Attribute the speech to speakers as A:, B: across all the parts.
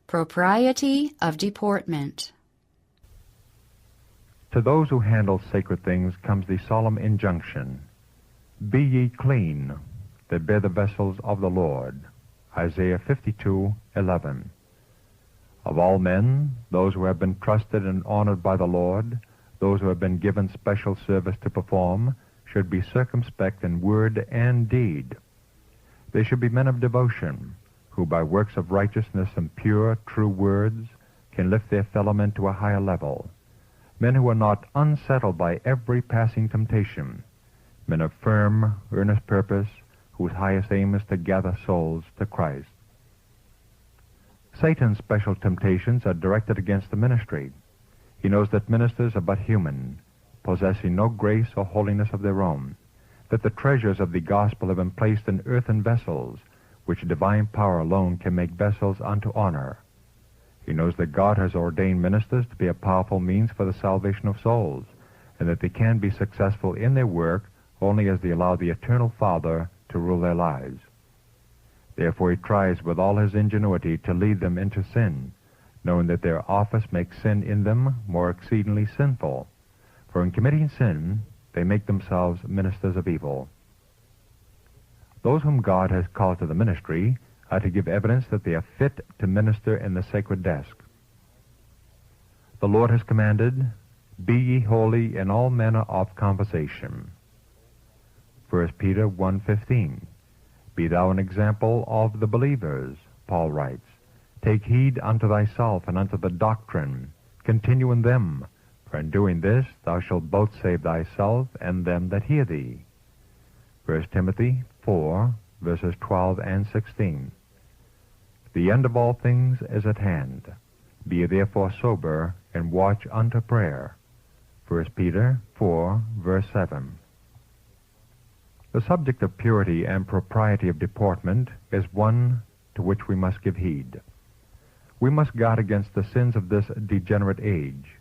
A: Propriety of Deportment.
B: To those who handle sacred things comes the solemn injunction, "Be ye clean, that bear the vessels of the Lord." Isaiah 52:11. Of all men, those who have been trusted and honored by the Lord, those who have been given special service to perform, should be circumspect in word and deed. They should be men of devotion, who by works of righteousness and pure, true words can lift their fellow men to a higher level. Men who are not unsettled by every passing temptation. Men of firm, earnest purpose, whose highest aim is to gather souls to Christ. Satan's special temptations are directed against the ministry. He knows that ministers are but human, possessing no grace or holiness of their own, that the treasures of the gospel have been placed in earthen vessels, which divine power alone can make vessels unto honor. He knows that God has ordained ministers to be a powerful means for the salvation of souls, and that they can be successful in their work only as they allow the Eternal Father to rule their lives. Therefore he tries with all his ingenuity to lead them into sin, knowing that their office makes sin in them more exceedingly sinful. For in committing sin, they make themselves ministers of evil. Those whom God has called to the ministry are to give evidence that they are fit to minister in the sacred desk. The Lord has commanded, "Be ye holy in all manner of conversation." 1 Peter 1:15. "Be thou an example of the believers," Paul writes. "Take heed unto thyself and unto the doctrine. Continue in them, for in doing this thou shalt both save thyself and them that hear thee." 1 Timothy 4, verses 12 and 16. "The end of all things is at hand. Be ye therefore sober, and watch unto prayer." 1 Peter 4, verse 7. The subject of purity and propriety of deportment is one to which we must give heed. We must guard against the sins of this degenerate age.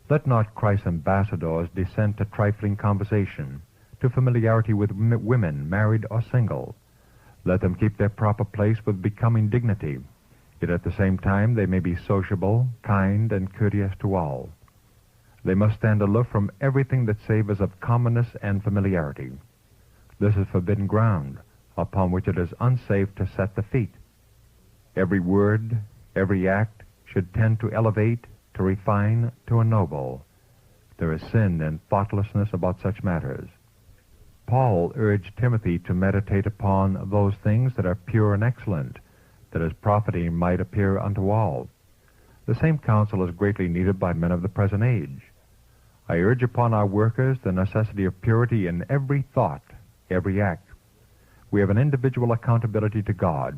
B: Let not Christ's ambassadors descend to trifling conversation, to familiarity with women, married or single. Let them keep their proper place with becoming dignity, yet at the same time they may be sociable, kind, and courteous to all. They must stand aloof from everything that savors of commonness and familiarity. This is forbidden ground, upon which it is unsafe to set the feet. Every word, every act should tend to elevate, to refine, to ennoble. There is sin and thoughtlessness about such matters. Paul urged Timothy to meditate upon those things that are pure and excellent, that his profiting might appear unto all. The same counsel is greatly needed by men of the present age. I urge upon our workers the necessity of purity in every thought, every act. We have an individual accountability to God,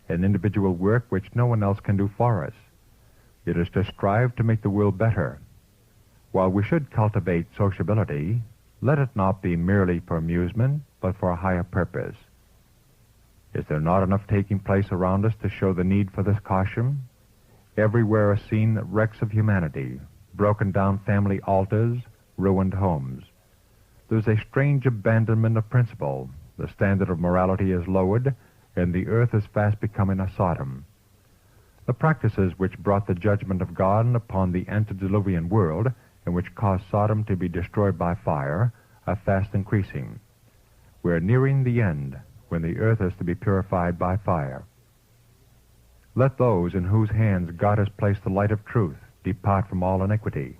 B: an individual work which no one else can do for us. It is to strive to make the world better. While we should cultivate sociability, let it not be merely for amusement, but for a higher purpose. Is there not enough taking place around us to show the need for this caution? Everywhere are seen wrecks of humanity, broken down family altars, ruined homes. There's a strange abandonment of principle. The standard of morality is lowered, and the earth is fast becoming a Sodom. The practices which brought the judgment of God upon the antediluvian world, and which caused Sodom to be destroyed by fire, are fast increasing. We are nearing the end, when the earth is to be purified by fire. Let those in whose hands God has placed the light of truth depart from all iniquity.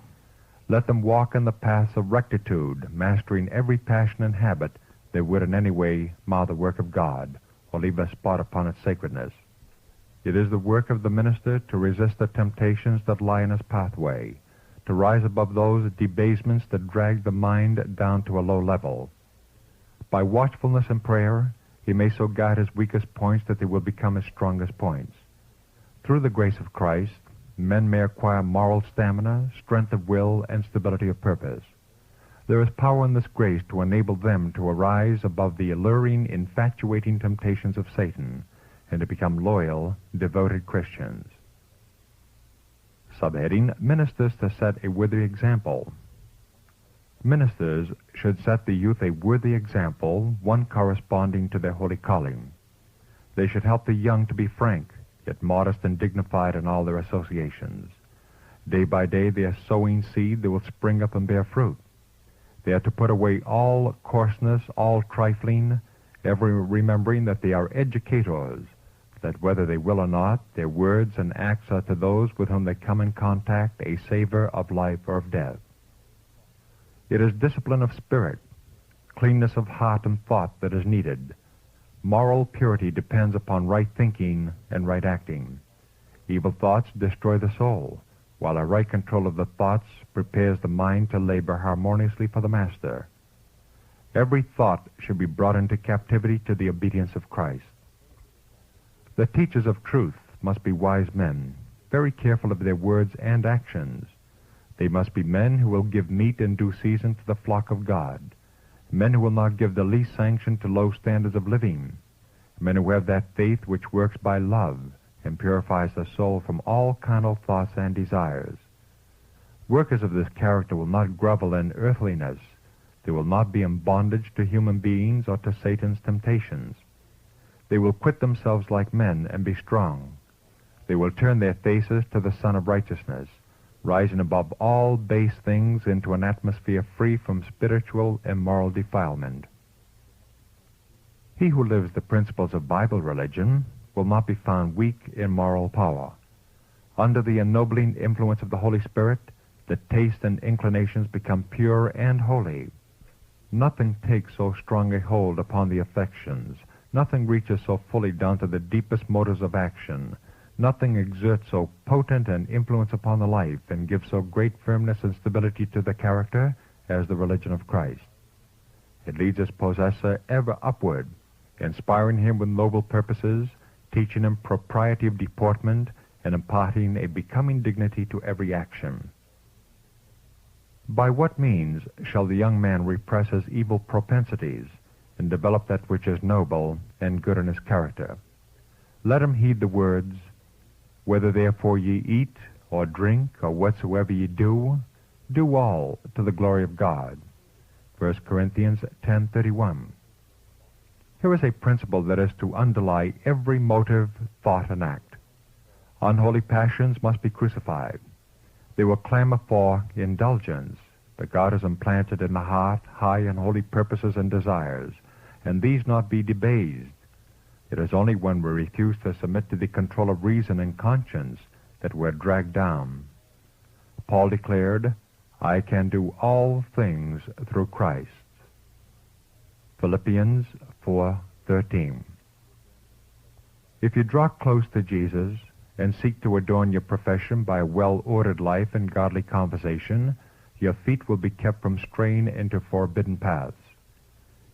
B: Let them walk in the paths of rectitude, mastering every passion and habit that would in any way mar the work of God, or leave a spot upon its sacredness. It is the work of the minister to resist the temptations that lie in his pathway, to rise above those debasements that drag the mind down to a low level. By watchfulness and prayer, he may so guide his weakest points that they will become his strongest points. Through the grace of Christ, men may acquire moral stamina, strength of will, and stability of purpose. There is power in this grace to enable them to arise above the alluring, infatuating temptations of Satan, and to become loyal, devoted Christians. Subheading, Ministers to set a worthy example. Ministers should set the youth a worthy example, one corresponding to their holy calling. They should help the young to be frank, yet modest and dignified in all their associations. Day by day they are sowing seed that will spring up and bear fruit. They are to put away all coarseness, all trifling, ever remembering that they are educators, that whether they will or not, their words and acts are to those with whom they come in contact a savor of life or of death. It is discipline of spirit, cleanness of heart and thought that is needed. Moral purity depends upon right thinking and right acting. Evil thoughts destroy the soul, while a right control of the thoughts prepares the mind to labor harmoniously for the Master. Every thought should be brought into captivity to the obedience of Christ. The teachers of truth must be wise men, very careful of their words and actions. They must be men who will give meat in due season to the flock of God, men who will not give the least sanction to low standards of living, men who have that faith which works by love and purifies the soul from all carnal thoughts and desires. Workers of this character will not grovel in earthliness. They will not be in bondage to human beings or to Satan's temptations. They will quit themselves like men and be strong. They will turn their faces to the Son of Righteousness, rising above all base things into an atmosphere free from spiritual and moral defilement. He who lives the principles of Bible religion will not be found weak in moral power. Under the ennobling influence of the Holy Spirit, the taste and inclinations become pure and holy. Nothing takes so strong a hold upon the affections. Nothing reaches so fully down to the deepest motives of action. Nothing exerts so potent an influence upon the life and gives so great firmness and stability to the character as the religion of Christ. It leads its possessor ever upward, inspiring him with noble purposes, teaching him propriety of deportment, and imparting a becoming dignity to every action. By what means shall the young man repress his evil propensities and develop that which is noble and good in his character? Let him heed the words, "Whether therefore ye eat, or drink, or whatsoever ye do, do all to the glory of God." 1 Corinthians 10:31. Here is a principle that is to underlie every motive, thought, and act. Unholy passions must be crucified. They will clamor for indulgence, but God has implanted in the heart high and holy purposes and desires, and these not be debased. It is only when we refuse to submit to the control of reason and conscience that we're dragged down. Paul declared, "I can do all things through Christ." Philippians 4:13. If you draw close to Jesus and seek to adorn your profession by a well-ordered life and godly conversation, your feet will be kept from straying into forbidden paths.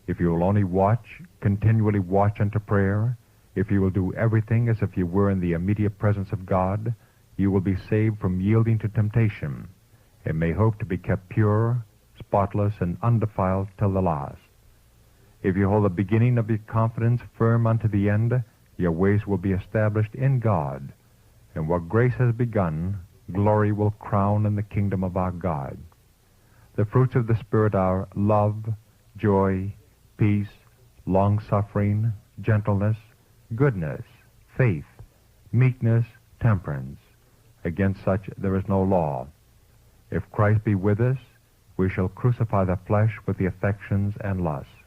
B: If you will only watch, continually watch unto prayer, if you will do everything as if you were in the immediate presence of God, you will be saved from yielding to temptation, and may hope to be kept pure, spotless, and undefiled till the last. If you hold the beginning of your confidence firm unto the end, your ways will be established in God, and what grace has begun, glory will crown in the kingdom of our God. The fruits of the Spirit are love, joy, peace, long-suffering, gentleness, goodness, faith, meekness, temperance. Against such there is no law. If Christ be with us, we shall crucify the flesh with the affections and lusts.